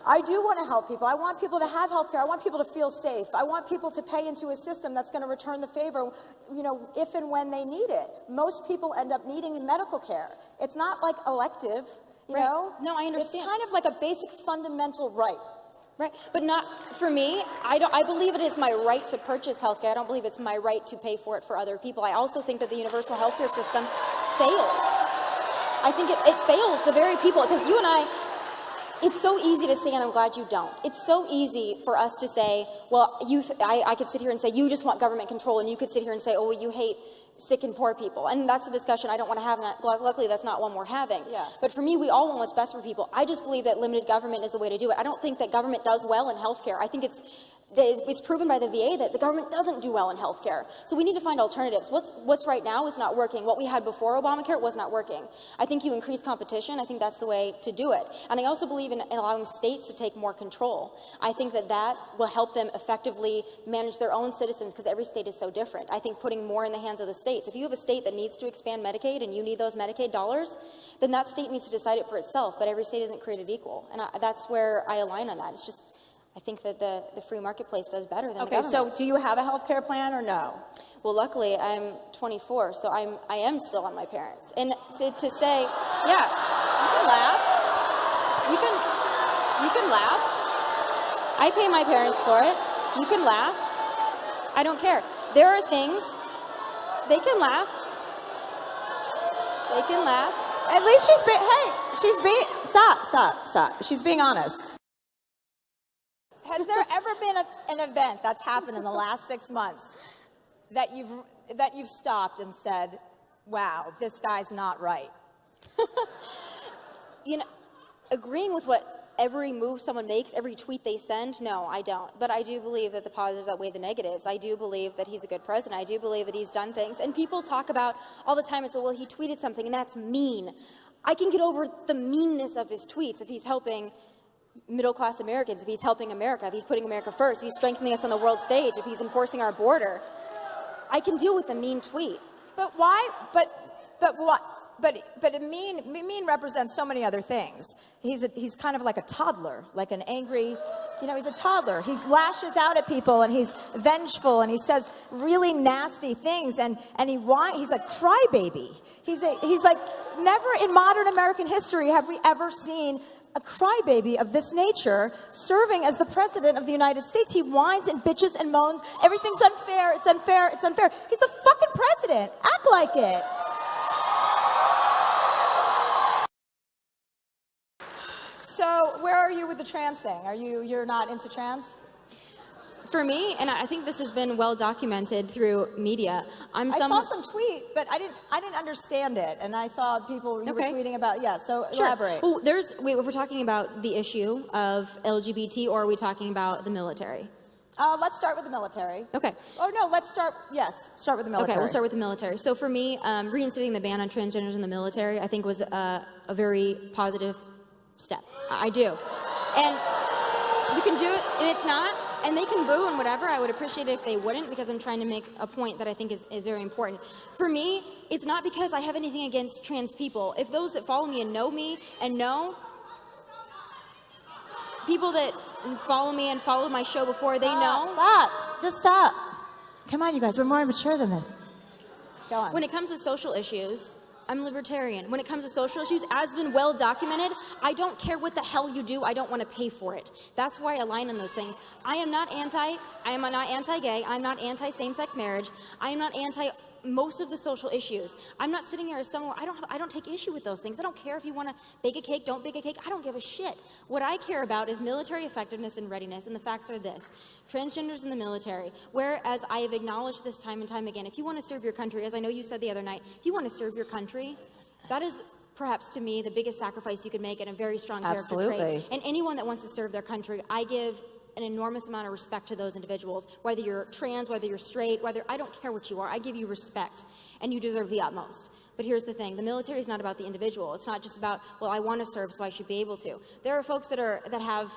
I do want to help people. I want people to have health care. I want people to feel safe. I want people to pay into a system that's going to return the favor, you know, if and when they need it. Most people end up needing medical care. It's not like elective, you know? No, I understand. It's kind of like a basic fundamental right. Right, but not for me. I believe it is my right to purchase health care. I don't believe it's my right to pay for it for other people. I also think that the universal health care system fails. I think it fails the very people, because you and I, it's so easy to say, and I'm glad you don't. It's so easy for us to say, well, I could sit here and say, you just want government control, and you could sit here and say, oh, well, you hate sick and poor people. And that's a discussion I don't want to have. Luckily, that's not one we're having. Yeah. But for me, we all want what's best for people. I just believe that limited government is the way to do it. I don't think that government does well in healthcare. I think it's proven by the VA that the government doesn't do well in healthcare. So we need to find alternatives. What's right now is not working. What we had before Obamacare was not working. I think you increase competition. I think that's the way to do it. And I also believe in allowing states to take more control. I think that will help them effectively manage their own citizens, because every state is so different. I think putting more in the hands of the states. If you have a state that needs to expand Medicaid and you need those Medicaid dollars, then that state needs to decide it for itself. But every state isn't created equal. And that's where I align on that. It's just, I think that the free marketplace does better than the government. So do you have a health care plan or no? Well, luckily, I'm 24, so I am still on my parents. And to say, yeah, you can laugh. You can laugh. I pay my parents for it. You can laugh. I don't care. There are things, they can laugh. They can laugh. At least stop. She's being honest. Has there ever been an event that's happened in the last 6 months that you've stopped and said, wow, this guy's not right? You know, agreeing with what every move someone makes, every tweet they send, no, I don't. But I do believe that the positives outweigh the negatives. I do believe that he's a good president. I do believe that he's done things. And people talk about all the time, it's, well, he tweeted something, and that's mean. I can get over the meanness of his tweets if he's helping middle-class Americans, if he's helping America, if he's putting America first, if he's strengthening us on the world stage, if he's enforcing our border. I can deal with a mean tweet. But why? But a mean represents so many other things. He's kind of like a toddler, like an angry, you know, he's a toddler. He lashes out at people, and he's vengeful, and he says really nasty things, and he's a crybaby. He's like, never in modern American history have we ever seen a crybaby of this nature serving as the president of the United States. He whines and bitches and moans. Everything's unfair. It's unfair. It's unfair. He's the fucking president. Act like it. So where are you with the trans thing? You're not into trans? For me, and I think this has been well documented through media, I saw some tweet, but I didn't understand it, and I saw people were tweeting about, so sure. Elaborate. Well, we're talking about the issue of LGBT, or are we talking about the military? Let's start with the military. Okay. Oh no, start with the military. Okay, we'll start with the military. So for me, reinstating the ban on transgenders in the military, I think was a very positive step. I do. And you can do it, and it's not. And they can boo and whatever. I would appreciate it if they wouldn't, because I'm trying to make a point that I think is very important. For me, it's not because I have anything against trans people. If those that follow me and know me and know, people that follow me and followed my show before, they know. Stop. Just stop. Come on, you guys. We're more mature than this. Go on. When it comes to social issues, I'm libertarian. When it comes to social issues, as been well documented, I don't care what the hell you do. I don't want to pay for it. That's why I align on those things. I am not anti-gay. I'm not anti-same-sex marriage. I am not anti most of the social issues. I'm not sitting here as someone, I don't take issue with those things. I don't care if you want to bake a cake, don't bake a cake. I don't give a shit. What I care about is military effectiveness and readiness, and the facts are this. Transgenders in the military, whereas I have acknowledged this time and time again, if you want to serve your country, as I know you said the other night, if you want to serve your country, that is perhaps to me the biggest sacrifice you could make, and a very strong character trait. And anyone that wants to serve their country, I give an enormous amount of respect to those individuals, whether you're trans, whether you're straight, I don't care what you are, I give you respect, and you deserve the utmost. But here's the thing, the military is not about the individual. It's not just about, well, I want to serve, so I should be able to. There are folks that have,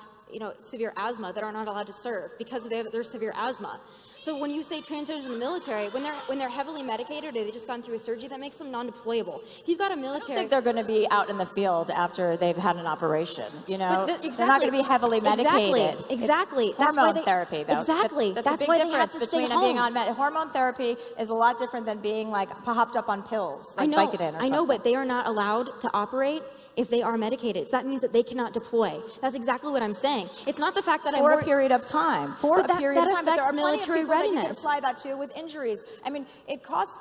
severe asthma that are not allowed to serve because of their severe asthma. So when you say transgenders in the military, when they're heavily medicated or they just gone through a surgery, that makes them non-deployable. If you've got a military, I think they're going to be out in the field after they've had an operation. You know, exactly. They're not going to be heavily medicated. Exactly. It's hormone therapy, though. Exactly. That's That's a big why difference they have to between stay home. being on hormone therapy is a lot different than being like hopped up on pills, like Vicodin or something. I know, but they are not allowed to operate if they are medicated. So that means that they cannot deploy. That's exactly what I'm saying. It's not the fact that For a period of time. For a period of time. But there are plenty of military people that you can readiness. apply that to with injuries. I mean, it costs.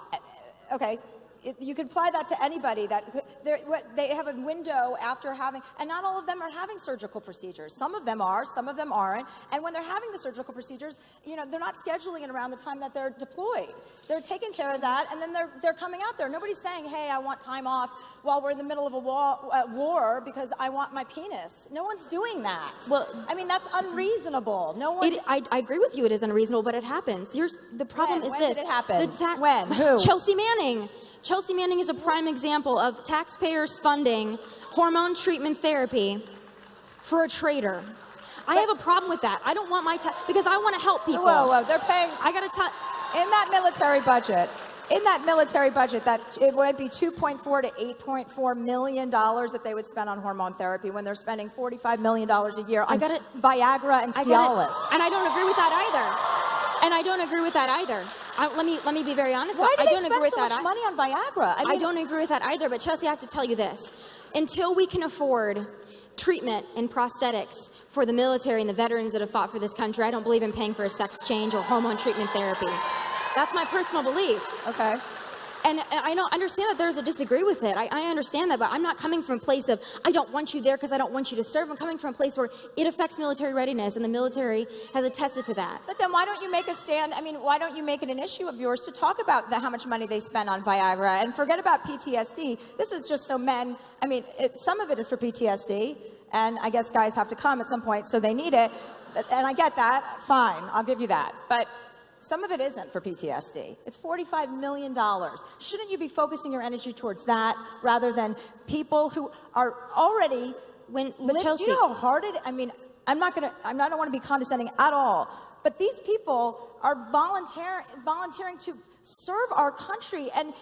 Okay. You can apply that to anybody that they have a window after having, and not all of them are having surgical procedures. Some of them are, some of them aren't. And when they're having the surgical procedures, you know, they're not scheduling it around the time that they're deployed. They're taking care of that, and then they're coming out there. Nobody's saying, hey, I want time off while we're in the middle of a war because I want my penis. No one's doing that. Well, I mean, that's unreasonable. No one. I agree with you. It is unreasonable, but it happens. Here's the problem. When this. Did it happen? When? Who? Chelsea Manning. Chelsea Manning is a prime example of taxpayers funding hormone treatment therapy for a traitor. I have a problem with that. I don't want my because I want to help people. Whoa, they're paying. I got to tell. In that military budget, that it would be $2.4 to $8.4 million that they would spend on hormone therapy when they're spending $45 million a year on Viagra and Cialis. And I don't agree with that either. Let me be very honest. Why do I they don't spend agree with so that much money on Viagra? I don't agree with that either. But Chelsea, I have to tell you this: until we can afford treatment and prosthetics for the military and the veterans that have fought for this country, I don't believe in paying for a sex change or hormone treatment therapy. That's my personal belief. Okay. And I don't understand that there's a disagree with it. I understand that, but I'm not coming from a place of, I don't want you there because I don't want you to serve. I'm coming from a place where it affects military readiness, and the military has attested to that. But then why don't you make a stand? I mean, why don't you make it an issue of yours to talk about how much money they spend on Viagra? And forget about PTSD. This is just so men, I mean, some of it is for PTSD, and I guess guys have to come at some point, so they need it. And I get that. Fine, I'll give you that. But some of it isn't for PTSD. It's $45 million. Shouldn't you be focusing your energy towards that rather than people who are already Chelsea, do you know how hard it? I mean, I don't want to be condescending at all, but these people are volunteering to serve our country, and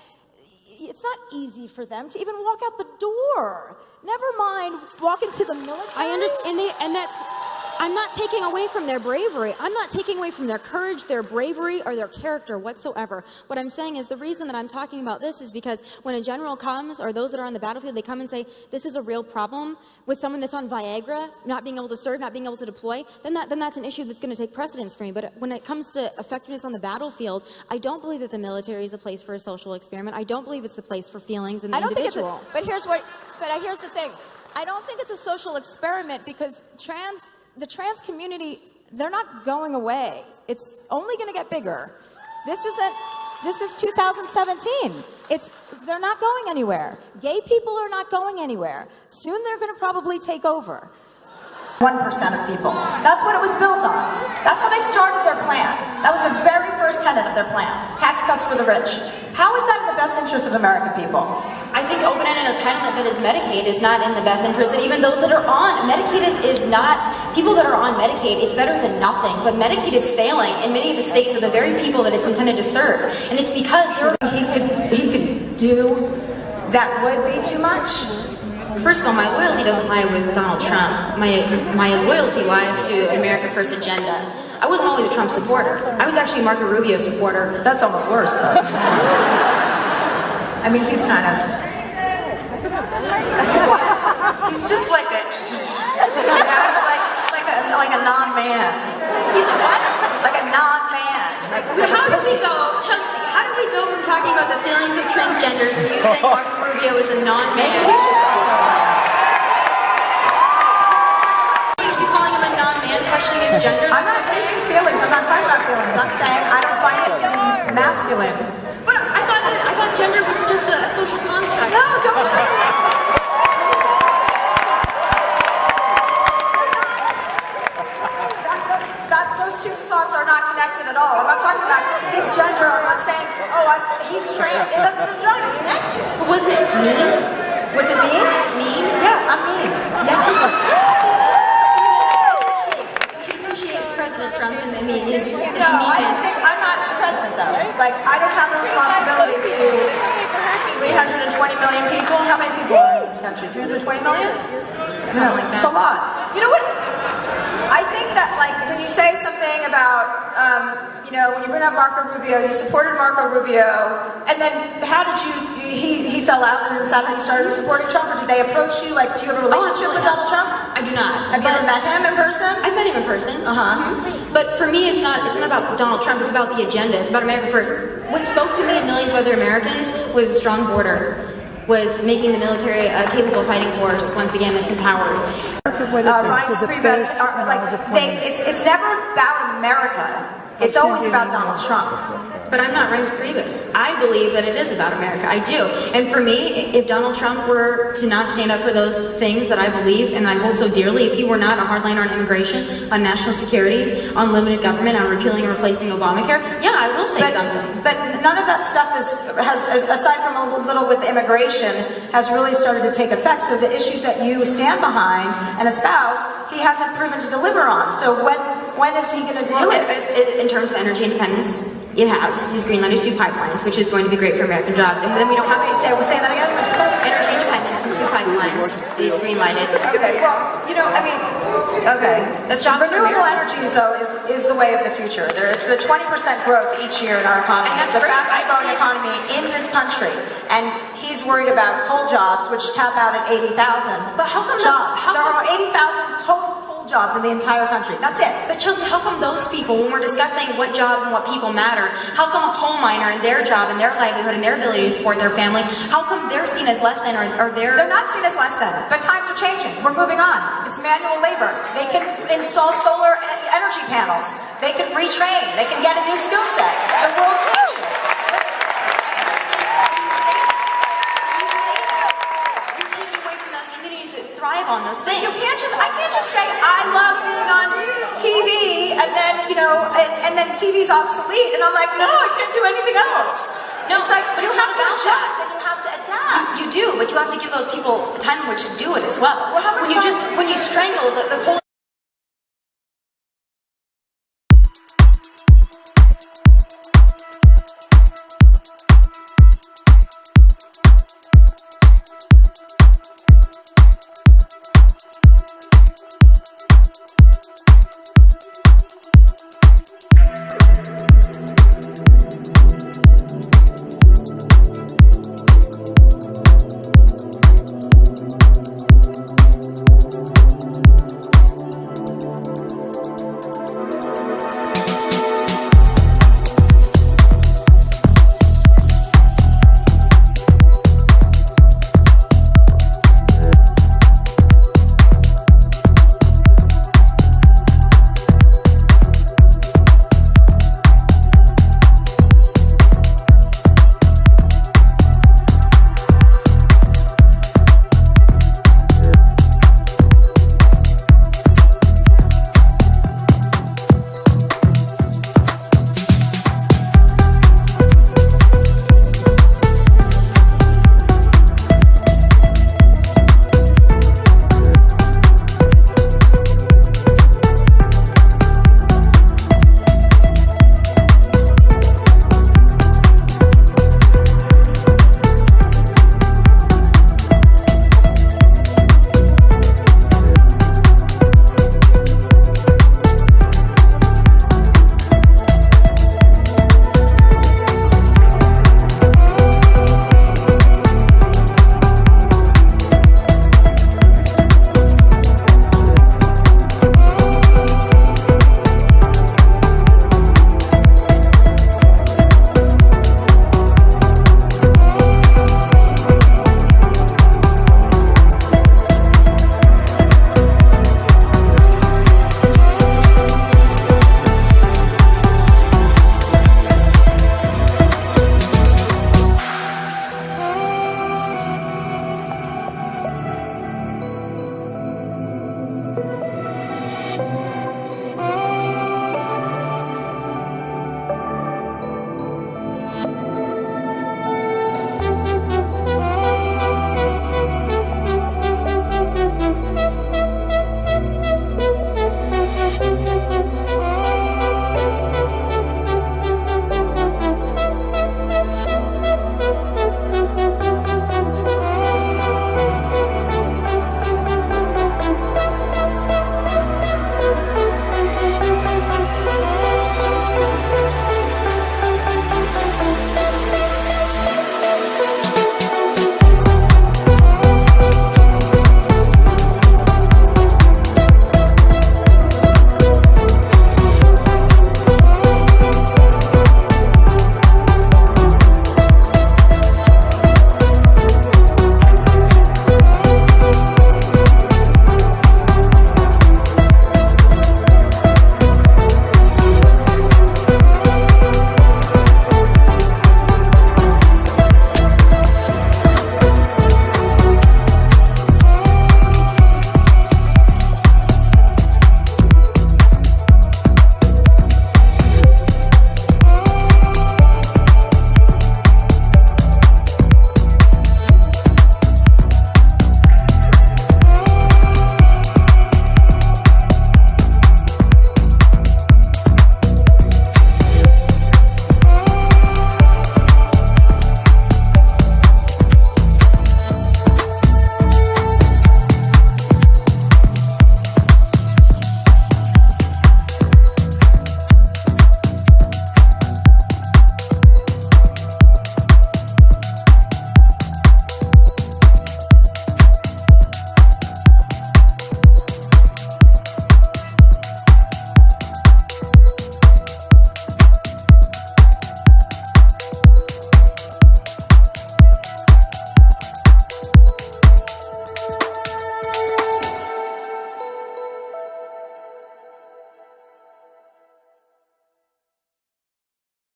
it's not easy for them to even walk out the door. Never mind walk into the military. I understand, and that's. I'm not taking away from their bravery. I'm not taking away from their courage, their bravery, or their character whatsoever. What I'm saying is the reason that I'm talking about this is because when a general comes, or those that are on the battlefield, they come and say, this is a real problem with someone that's on Viagra, not being able to serve, not being able to deploy, then that's an issue that's going to take precedence for me. But when it comes to effectiveness on the battlefield, I don't believe that the military is a place for a social experiment. I don't believe it's the place for feelings in the individual. But here's the thing. I don't think it's a social experiment because the trans community, they're not going away. It's only going to get bigger. This is 2017. They're not going anywhere. Gay people are not going anywhere. Soon they're going to probably take over. 1% of people. That's what it was built on. That's how they started their plan. That was the very first tenet of their plan. Tax cuts for the rich. How is that in the best interest of American people? I think open-ended entitlement that is Medicaid is not in the best interest, and even those that are on Medicaid is not, people that are on Medicaid, it's better than nothing, but Medicaid is failing in many of the states of the very people that it's intended to serve, and it's because he could do that would be too much. First of all, my loyalty doesn't lie with Donald Trump. My loyalty lies to an America First agenda. I wasn't always a Trump supporter. I was actually a Marco Rubio supporter. That's almost worse, though. I mean, he's kind of. He's just like a. You know, it's like a non-man. He's a what? Like a non-man. How did we go, Chelsea? How did we go from talking about the feelings of transgenders to you saying Marco Rubio is a non-man? We should see. You calling him a non-man, questioning his gender? I'm not thinking feelings. I'm not talking about feelings. I'm saying I don't find it to be masculine. But I thought gender was just a social construct. No, don't try to make those two thoughts are not connected at all. I'm not talking about his gender. I'm not saying, he's trans. They're not connected. But was it mean? Was it mean? Was it mean? Yeah, I'm mean. Yeah. You should appreciate President Trump and his No, meanness. I'm country? 320 million? Something like that. It's a lot. You know what? I think that, like, when you say something about, you know, when you bring up Marco Rubio, you supported Marco Rubio, and then how did he fell out, and then is that how you started supporting Trump, or did they approach you? Like, do you have a relationship with Donald Trump? I do not. Have you ever met him in person? I've met him in person. But for me, it's not about Donald Trump. It's about the agenda. It's about America first. What spoke to me and millions of other Americans was a strong border, was making the military a capable fighting force. Once again, that's empowered. Ryan's Priebus, it's never about America. It's always about Donald Trump. But I'm not Reince Priebus. I believe that it is about America. I do. And for me, if Donald Trump were to not stand up for those things that I believe and I hold so dearly, if he were not a hardliner on immigration, on national security, on limited government, on repealing and replacing Obamacare, yeah, I will say something. But none of that stuff has, aside from a little with immigration, has really started to take effect. So the issues that you stand behind and espouse, he hasn't proven to deliver on. So when is he going to do it? In terms of energy independence, it has. He's greenlighted 2 pipelines, which is going to be great for American jobs. And then we don't have to say that again. What did you say? Energy independence and 2 pipelines. He's greenlighted. Okay. Well, you know, I mean, okay. That's jobs for renewable America. energies, though, is the way of the future. It's the 20% growth each year in our economy. And that's the great. fastest growing economy in this country. And he's worried about coal jobs, which tap out at 80,000 But how come jobs. There are 80,000 total jobs in the entire country. That's it. But Chelsea, how come those people, when we're discussing what jobs and what people matter, how come a coal miner and their job and their livelihood and their ability to support their family, how come they're seen as less than or they're not seen as less than, but times are changing. We're moving on. It's manual labor. They can install solar energy panels. They can retrain. They can get a new skill set. The world changes. thrive on those things. I can't just say I love being on TV and then, you know, and then TV's obsolete and I'm like, no, I can't do anything else. No, it's like, but you it's have not to about adjust that. and you have to adapt. You do, but you have to give those people time in which to do it as well. Well, how much when you strangle the whole